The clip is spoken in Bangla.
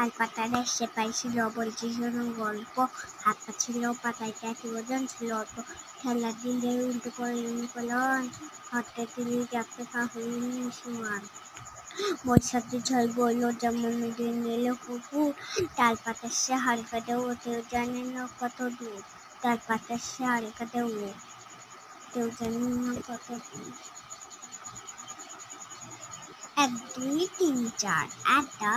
তালপাতার এসে পাইছিল বলছি শোনো গল্প, হাত পা ছিল পাতাইতে একই ওজন ছিল অল্প, খেলা দিলে উল্টো করে ফলন, হাতে তিনি যাতে হইনি সমান। বৈশাখী ঝড় বইল যেমন দিন এলো কুকুর, তালপাতা সে হালকা দেও কেউ জানে না কত দূর, তালপাতা সে হালকা দেও কেউ জানে না কত দূর। 1 2 3 4 আটা।